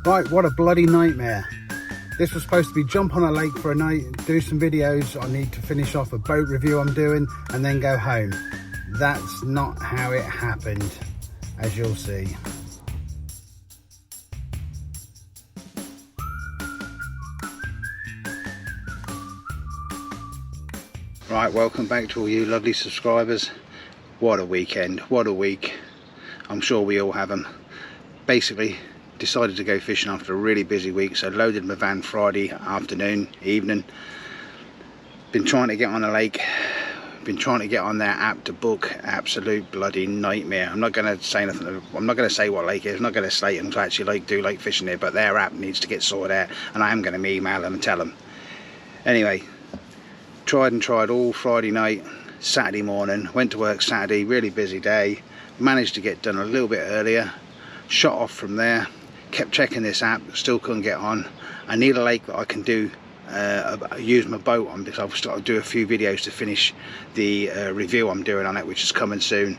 Right, what a bloody nightmare. This was supposed to be jump on a lake for a night, do some videos. I need to finish off a boat review I'm doing and then go home. That's not how it happened, as you'll see. Right, welcome back to all you lovely subscribers. What a weekend, what a week. I'm sure we all have them. Basically, decided to go fishing after a really busy week, so loaded my van Friday afternoon, evening. Been trying to get on a lake, been trying to get on their app to book. Absolute bloody nightmare. I'm not going to say nothing, I'm not going to say what lake it is, I'm not going to slate them to actually do lake fishing here, but their app needs to get sorted out, and I am going to email them and tell them. Anyway, tried and tried all Friday night, Saturday morning, went to work Saturday, really busy day, managed to get done a little bit earlier, shot off from there. Kept checking this app, still couldn't get on. I need a lake that I can do use my boat on, because I've started to do a few videos to finish the review I'm doing on it, which is coming soon.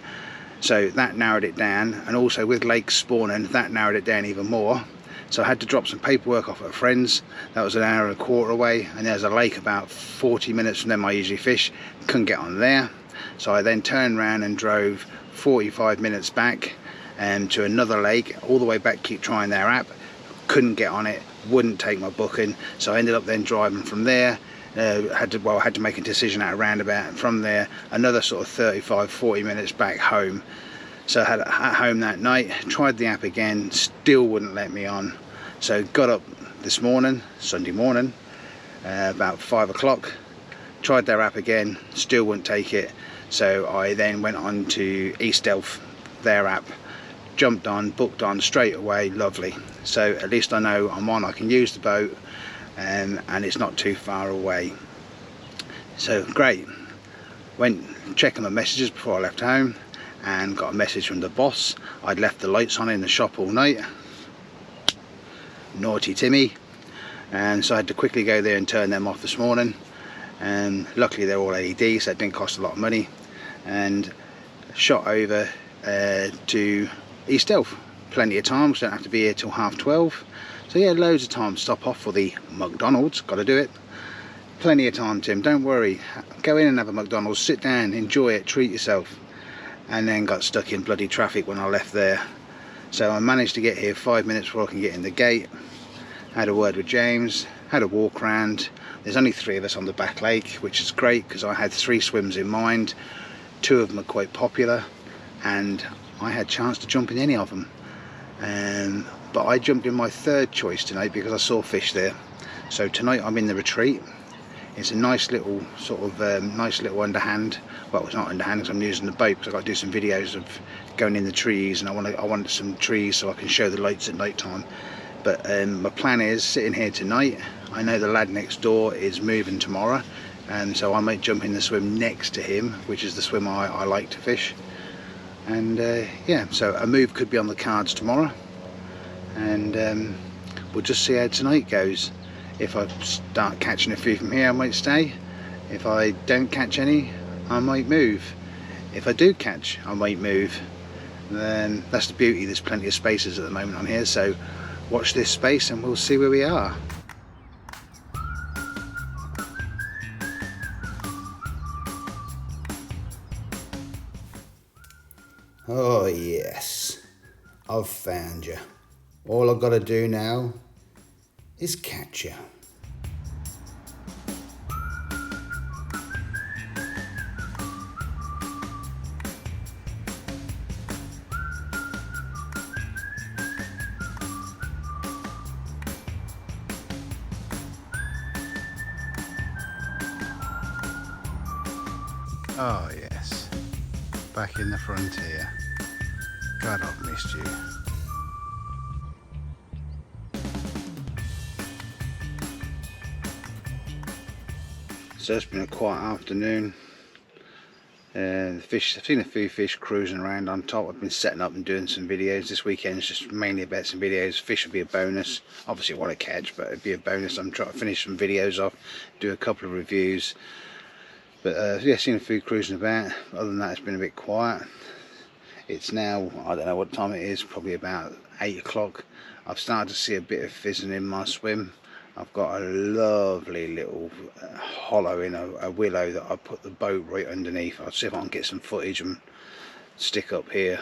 So that narrowed it down, and also with lakes spawning, that narrowed it down even more. So I had to drop some paperwork off at a friend's. That was an hour and a quarter away, and there's a lake about 40 minutes from them I usually fish. Couldn't get on there, so I then turned around and drove 45 minutes back to another lake, all the way back, keep trying their app, couldn't get on it, wouldn't take my booking, so I ended up then driving from there. Had to make a decision at a roundabout, and from there another sort of 35-40 minutes back home. So I had at home that night, tried the app again, still wouldn't let me on. So got up this morning, Sunday morning, about 5 o'clock, tried their app again, still wouldn't take it. So I then went on to East Delph, their app, jumped on, booked on straight away. Lovely. So at least I know I'm on, I can use the boat, and it's not too far away. So great. Went checking my messages before I left home, and got a message from the boss. I'd left the lights on in the shop all night. Naughty Timmy. And so I had to quickly go there and turn them off this morning. And luckily they're all LED, so it didn't cost a lot of money. And shot over to East Delph. Plenty of time, because I don't have to be here till 12:30. So yeah, loads of time to stop off for the McDonald's. Got to do it. Plenty of time, Tim, don't worry. Go in and have a McDonald's, sit down, enjoy it, treat yourself. And then got stuck in bloody traffic when I left there. So I managed to get here 5 minutes before I can get in the gate. Had a word with James, had a walk around. There's only 3 of us on the back lake, which is great, because I had 3 swims in mind. 2 of them are quite popular, and I had a chance to jump in any of them. But I jumped in my 3rd choice tonight because I saw fish there. So tonight I'm in the retreat. It's a nice little sort of nice little underhand. Well, it's not underhand because I'm using the boat, because I've got to do some videos of going in the trees, and I want some trees so I can show the lights at night time. But my plan is sitting here tonight. I know the lad next door is moving tomorrow, and so I might jump in the swim next to him, which is the swim I like to fish. And yeah, so a move could be on the cards tomorrow, and we'll just see how tonight goes. If I start catching a few from here, I might stay. If I don't catch any, I might move. If I do catch, I might move. Then that's the beauty, there's plenty of spaces at the moment on here, so watch this space and we'll see where we are. Oh yes, I've found you. All I've got to do now is catch you. Oh yes, back in the frontier. God, I've missed you. So it's been a quiet afternoon. The fish, I've seen a few fish cruising around on top. I've been setting up and doing some videos. This weekend is just mainly about some videos. Fish will be a bonus. Obviously I want to catch, but it'd be a bonus. I'm trying to finish some videos off, do a couple of reviews. But yeah, seen a few cruising about. Other than that, it's been a bit quiet. It's now, I don't know what time it is, probably about 8 o'clock. I've started to see a bit of fizzing in my swim. I've got a lovely little hollow in a willow that I put the boat right underneath. I'll see if I can get some footage and stick up here.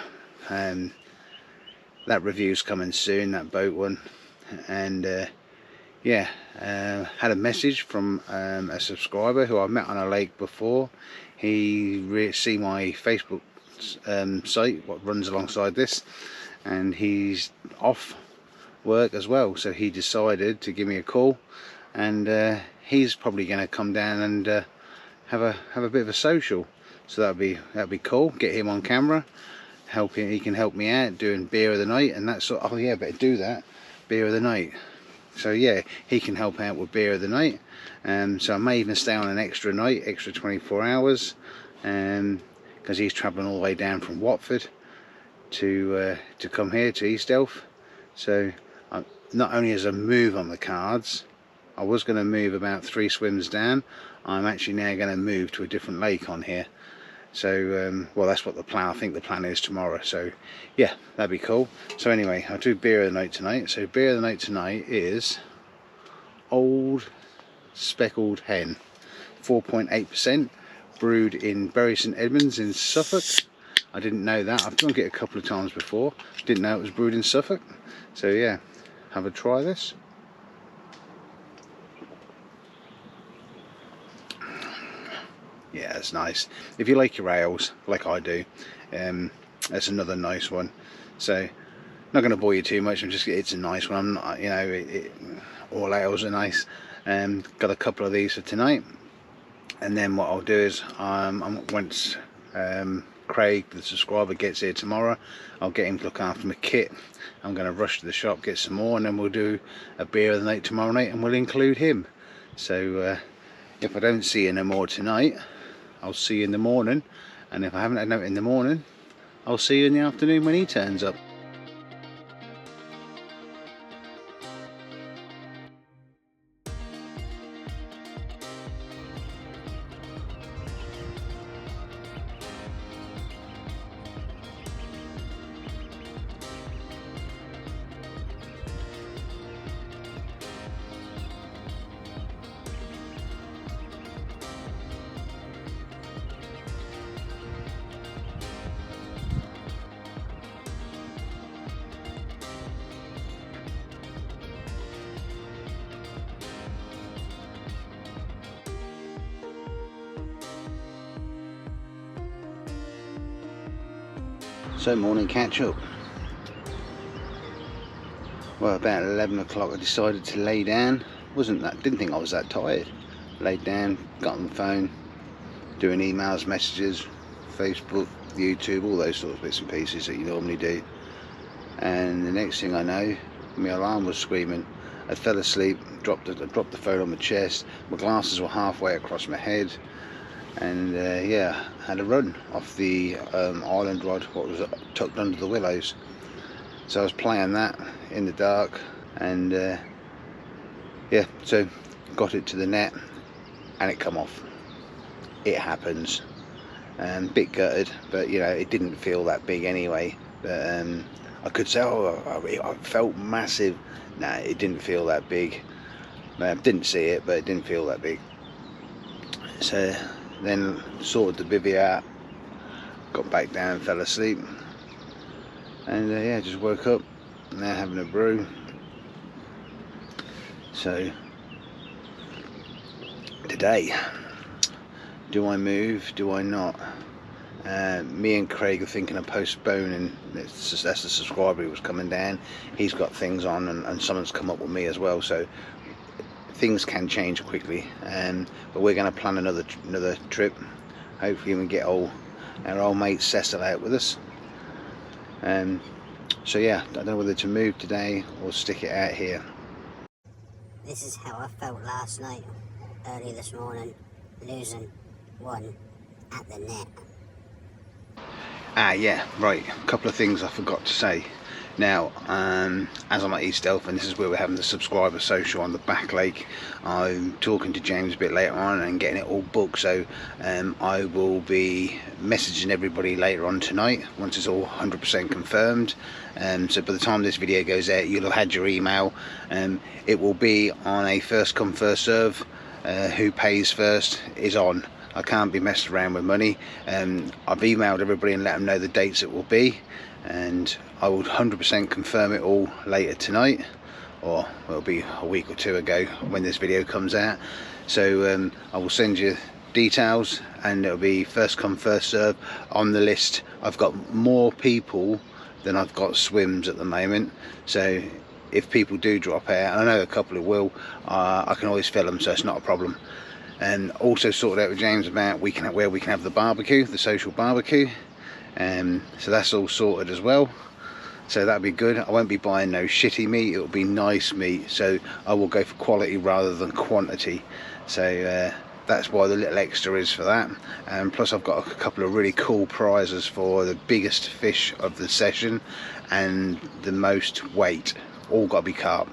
That review's coming soon, that boat one. And yeah, had a message from a subscriber who I met on a lake before. He see my Facebook site, what runs alongside this, and he's off work as well, so he decided to give me a call, and he's probably going to come down and have a bit of a social. So that'd be cool. Get him on camera, help him. He can help me out doing beer of the night and that sort. Oh yeah, better do that, beer of the night. So yeah, he can help out with beer of the night. So I may even stay on an extra night, extra 24 hours, because he's travelling all the way down from Watford to come here to East Delph. So not only as a move on the cards, I was going to move about 3 swims down. I'm actually now going to move to a different lake on here. So well, that's what the plan, I think the plan is tomorrow. So yeah, that'd be cool. So anyway, I'll do beer of the night tonight. So beer of the night tonight is Old Speckled Hen, 4.8%, brewed in Bury St Edmunds in Suffolk. I didn't know that. I've drunk it a couple of times before, didn't know it was brewed in Suffolk. So yeah, have a try this. Yeah, it's nice. If you like your ales, like I do, that's another nice one. So, not going to bore you too much. It's a nice one. I'm not, you know, all ales are nice. Got a couple of these for tonight, and then what I'll do is, once Craig, the subscriber, gets here tomorrow, I'll get him to look after my kit. I'm going to rush to the shop, get some more, and then we'll do a beer of the night tomorrow night, and we'll include him. So if I don't see you no more tonight, I'll see you in the morning, and if I haven't had note in the morning, I'll see you in the afternoon when he turns up. So morning catch up. Well, about 11 o'clock I decided to lay down. Didn't think I was that tired. Laid down, got on the phone, doing emails, messages, Facebook, YouTube, all those sorts of bits and pieces that you normally do. And the next thing I know, my alarm was screaming. I fell asleep, dropped the phone on my chest. My glasses were halfway across my head. And yeah, had a run off the island rod, what was tucked under the willows. So I was playing that in the dark, and yeah, so got it to the net and it come off. It happens. Bit gutted, but you know, it didn't feel that big anyway. But I could say, oh, I felt massive. Nah, it didn't feel that big. Didn't see it, but it didn't feel that big. So then sorted the bivvy out, got back down, fell asleep, and yeah, just woke up, now having a brew. So today, do I move, do I not? Me and Craig are thinking of postponing. That's the subscriber who was coming down. He's got things on, and someone's come up with me as well, so things can change quickly. But we're going to plan another trip. Hopefully we can get our old mate Cecil out with us. So yeah, I don't know whether to move today or stick it out here. This is how I felt last night, early this morning, losing one at the net. Ah yeah, right, a couple of things I forgot to say. Now, as I'm at East Delph, and this is where we're having the subscriber social on the back lake, I'm talking to James a bit later on and getting it all booked, so I will be messaging everybody later on tonight once it's all 100% confirmed. So by the time this video goes out, you'll have had your email. It will be on a first come first serve. Who pays first is on. I can't be messed around with money. I've emailed everybody and let them know the dates it will be, and I will 100% confirm it all later tonight, or it'll be a week or two ago when this video comes out. So I will send you details, and it'll be first come first serve. On the list I've got more people than I've got swims at the moment, so if people do drop out, and I know a couple who will, I can always fill them, so it's not a problem. And also sorted out with James about where we can have the barbecue, the social barbecue, so that's all sorted as well, so that'll be good. I won't be buying no shitty meat, it'll be nice meat, so I will go for quality rather than quantity, so that's why the little extra is for that. And plus I've got a couple of really cool prizes for the biggest fish of the session and the most weight, all got to be carp.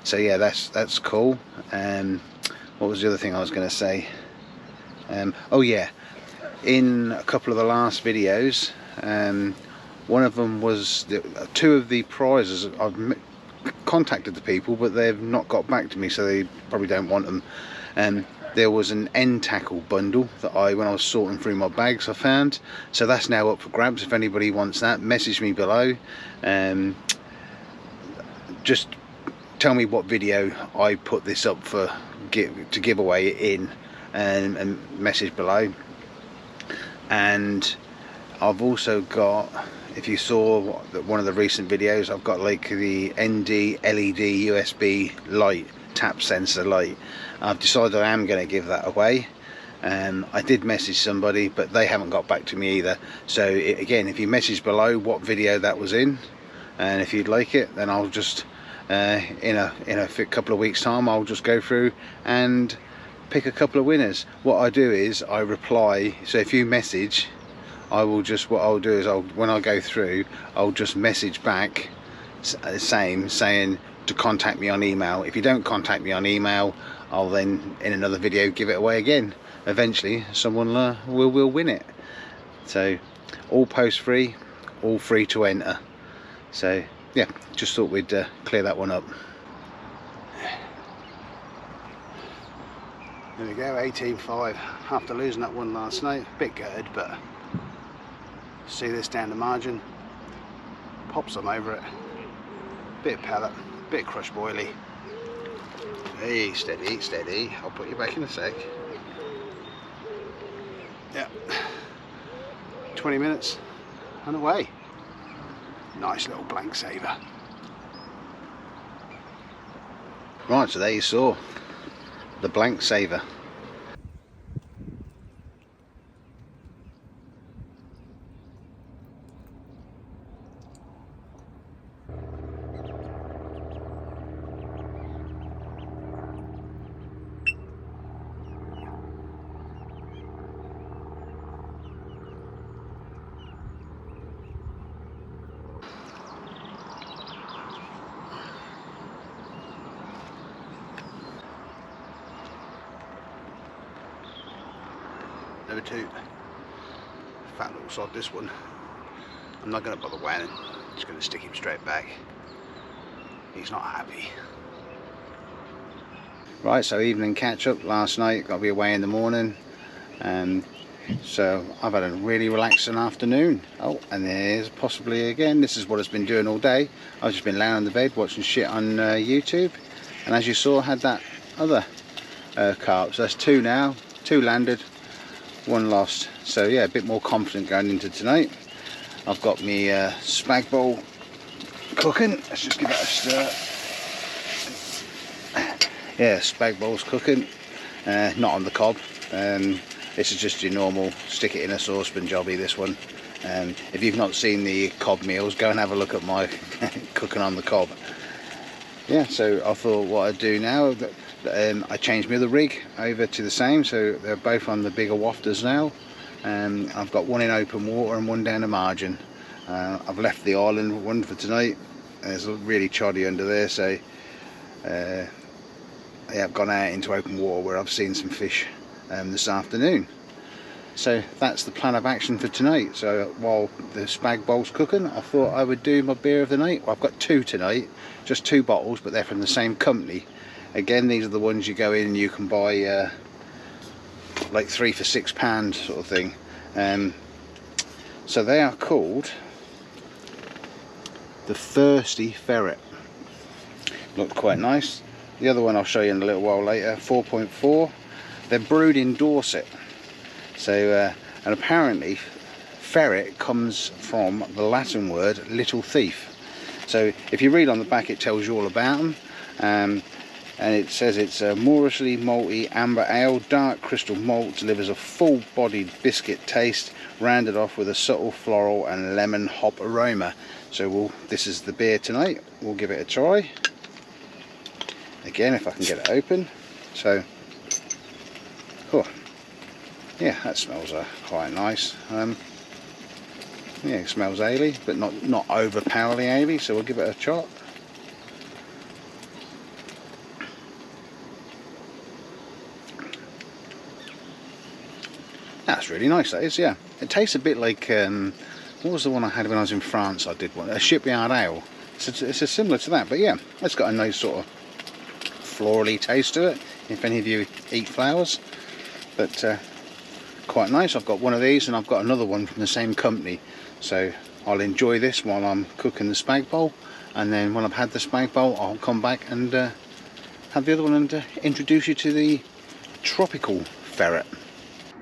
So yeah, that's cool. What was the other thing I was going to say? Oh yeah, in a couple of the last videos, one of them was two of the prizes. I've contacted the people, but they've not got back to me, so they probably don't want them. There was an end tackle bundle that when I was sorting through my bags, I found, so that's now up for grabs. If anybody wants that, message me below. Just tell me what video I put this up for to give away in, and message below. And I've also got, if you saw one of the recent videos, I've got like the ND LED USB light, tap sensor light. I've decided I am going to give that away. I did message somebody, but they haven't got back to me either, so again, if you message below what video that was in, and if you'd like it, then I'll just in a couple of weeks time, I'll just go through and pick a couple of winners. What I do is I reply, so if you message, I will just, what I'll do is when I go through, I'll just message back saying to contact me on email. If you don't contact me on email, I'll then in another video give it away again. Eventually someone will win it. So all post free, all free to enter. So yeah, just thought we'd clear that one up. There we go, 18.5. After losing that one last night, bit gutted, but see this down the margin, pop some over it, bit of pellet, bit of crushed boilie. Hey, steady, steady, I'll put you back in a sec. Yeah, 20 minutes and away. Nice little blank saver. Right, so there you saw the blank saver. Number two, fat little sod this one. I'm not going to bother weighing him, just going to stick him straight back. He's not happy. Right, so evening catch up last night, got to be away in the morning, so I've had a really relaxing afternoon. Oh, and there's possibly again, this is what I've been doing all day. I've just been laying on the bed watching shit on YouTube, and as you saw, I had that other carp. So that's two now, two landed, one lost. So yeah, a bit more confident going into tonight. I've got me spag bowl cooking. Let's just give that a stir. Yeah, spag bowl's cooking, not on the cob. This is just your normal stick it in a saucepan jobby, this one. If you've not seen the cob meals, go and have a look at my cooking on the cob. Yeah, so I thought what I'd do now, I changed my other rig over to the same, so they're both on the bigger wafters now. I've got one in open water and one down the margin. I've left the island one for tonight. There's really choddy under there, so yeah, I've gone out into open water where I've seen some fish this afternoon. So that's the plan of action for tonight. So while the spag bowl's cooking, I thought I would do my beer of the night. Well, I've got two tonight, just 2 bottles, but they're from the same company. Again, these are the ones you go in and you can buy like 3 for £6 sort of thing. So they are called the Thirsty Ferret. Looked quite nice. The other one I'll show you in a little while later, 4.4. They're brewed in Dorset. So, and apparently ferret comes from the Latin word little thief. So if you read on the back, it tells you all about them. And it says it's a moorishly malty amber ale, dark crystal malt, delivers a full-bodied biscuit taste, rounded off with a subtle floral and lemon hop aroma. So this is the beer tonight. We'll give it a try. Again, if I can get it open. So, oh, yeah, that smells quite nice. Yeah, it smells ale-y, but not overpoweringly ale-y, so we'll give it a shot. That's really nice, that is, yeah. It tastes a bit like, what was the one I had when I was in France? I did one, a shipyard ale. It's similar to that, but yeah, it's got a nice sort of florally taste to it, if any of you eat flowers. But quite nice. I've got one of these and I've got another one from the same company, so I'll enjoy this while I'm cooking the spag bowl, and then when I've had the spag bowl I'll come back and have the other one and introduce you to the tropical ferret.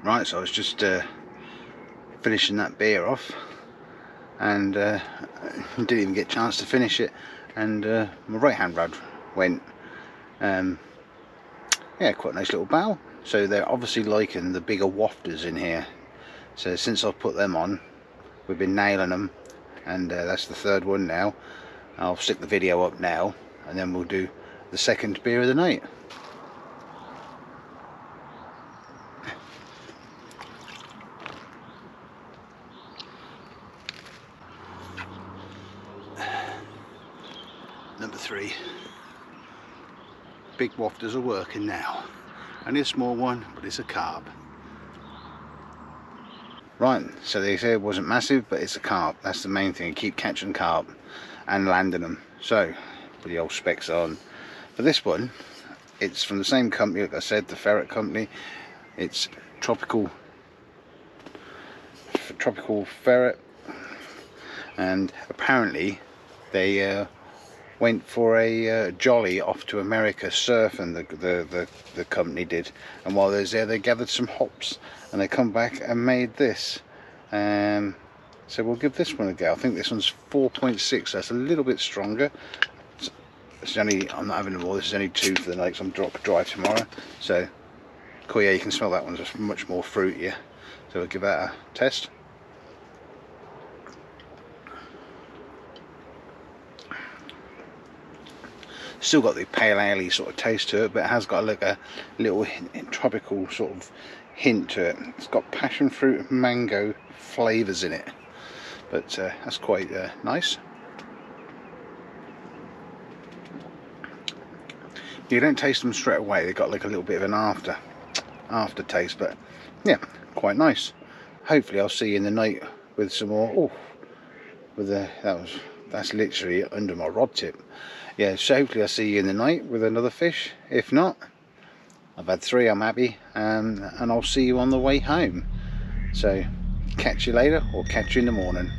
Right, so I was just finishing that beer off and didn't even get a chance to finish it, and my right hand rod went. Yeah, quite a nice little bowl. So they're obviously liking the bigger wafters in here. So since I've put them on, we've been nailing them, and that's the 3rd one now. I'll stick the video up now, and then we'll do the 2nd beer of the night. Number 3. Big wafters are working now. Only a small one, but it's a carp. Right, so they say it wasn't massive, but it's a carp. That's the main thing. Keep catching carp and landing them. So, put the old specs on. For this one, it's from the same company, like I said, the Ferret Company. It's tropical ferret, and apparently they went for a jolly off to America surfing. The company did, and while they was there they gathered some hops and they come back and made this. So we'll give this one a go. I think this one's 4.6, that's a little bit stronger. It's only, I'm not having them all, this is only 2 for the night, so I'm drive tomorrow. So cool, yeah, you can smell that one's just much more fruitier. So we'll give that a test. Still got the pale ale sort of taste to it, but it has got like a little tropical sort of hint to it. It's got passion fruit and mango flavours in it, but that's quite nice. You don't taste them straight away, they've got like a little bit of an aftertaste, but yeah, quite nice. Hopefully I'll see you in the night with some more. Oh, with that's literally under my rod tip. Yeah, so hopefully I'll see you in the night with another fish. If not, I've had 3, I'm happy, and I'll see you on the way home. So catch you later, or catch you in the morning.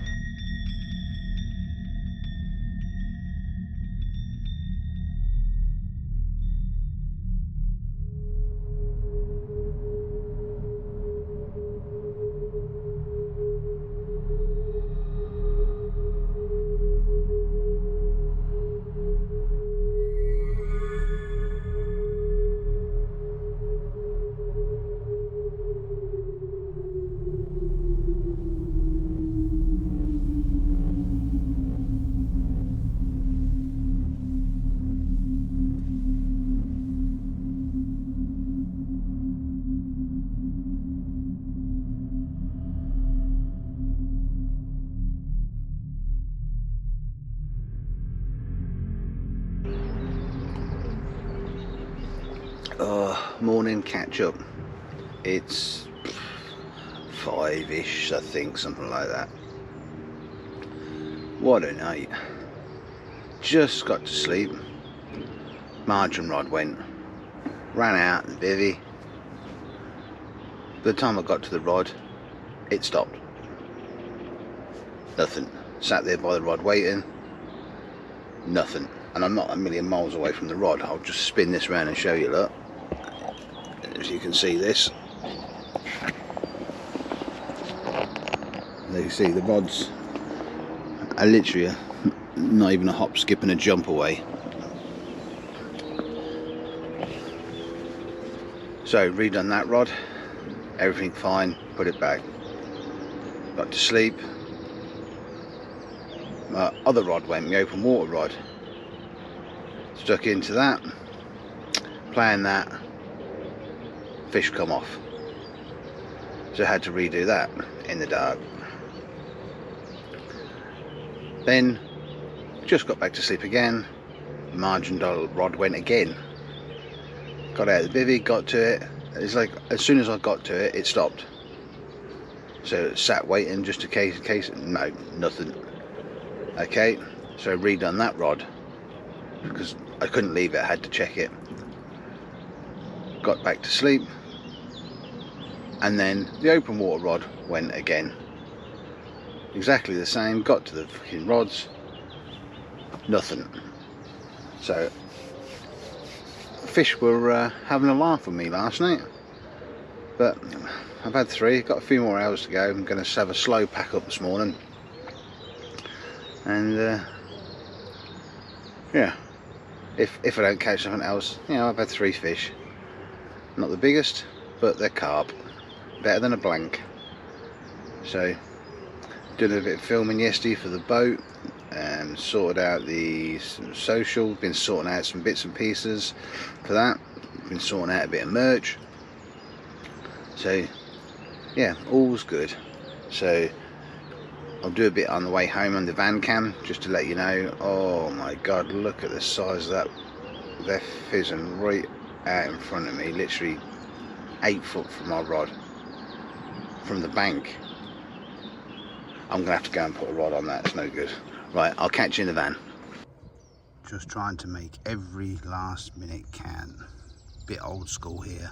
morning catch up. It's 5ish, I think, something like that. What a night. Just got to sleep. Margin rod went, ran out the bivvy. By the time I got to the rod, it stopped. Nothing. Sat there by the rod waiting. Nothing. And I'm not a million miles away from the rod. I'll just spin this around and show you, look. As you can see this. There you see the rods are literally not even a hop, skip and a jump away. So redone that rod, everything fine, put it back. Got to sleep. My other rod went, my open water rod. Stuck into that, playing that, fish come off. So I had to redo that in the dark. Then just got back to sleep again. Margin rod went again. Got out of the bivvy, got to it. It's like as soon as I got to it, it stopped. So it sat waiting just in case. No, nothing. Okay, so redone that rod because I couldn't leave it. I had to check it. Got back to sleep, and then the open water rod went again. Exactly the same. Got to the fucking rods. Nothing. So fish were having a laugh with me last night, but I've had 3, got a few more hours to go. I'm going to have a slow pack up this morning, and yeah, if I don't catch something else, you know, I've had 3 fish. Not the biggest, but they're carp, better than a blank. So did a bit of filming yesterday for the boat, and sorted out the social, been sorting out some bits and pieces for that, been sorting out a bit of merch. So yeah, all's good. So I'll do a bit on the way home on the van cam just to let you know. Oh my god, look at the size of that. They're fizzing right out in front of me, literally 8 foot from my rod, from the bank. I'm gonna have to go and put a rod on that, it's no good. Right, I'll catch you in the van. Just trying to make every last minute count. Bit old school here.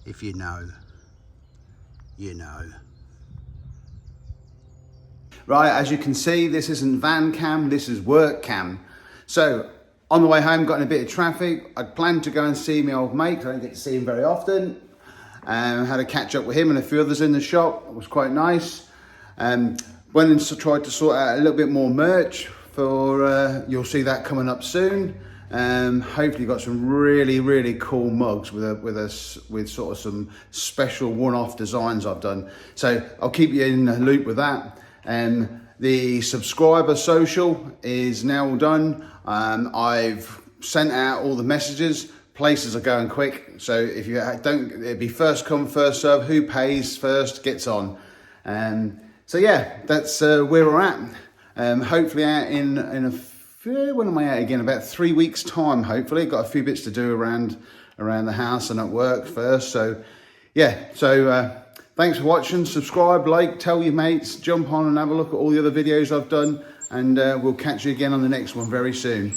If you know, you know. Right, as you can see, this isn't van cam, this is work cam. So, on the way home, got in a bit of traffic. I'd planned to go and see my old mate, 'cause I don't get to see him very often. Had a catch up with him and a few others in the shop. It was quite nice. Went and tried to sort out a little bit more merch for, you'll see that coming up soon. Hopefully got some really cool mugs with sort of some special one-off designs I've done. So I'll keep you in the loop with that. The subscriber social is now done. I've sent out all the messages. Places are going quick, so if you don't, it'd be first come first serve. Who pays first gets on. So yeah, that's where we're at. Hopefully out in when am I out again? About 3 weeks time, hopefully. Got a few bits to do around the house and at work first. So yeah, so thanks for watching. Subscribe, like, tell your mates, jump on and have a look at all the other videos I've done, and we'll catch you again on the next one very soon.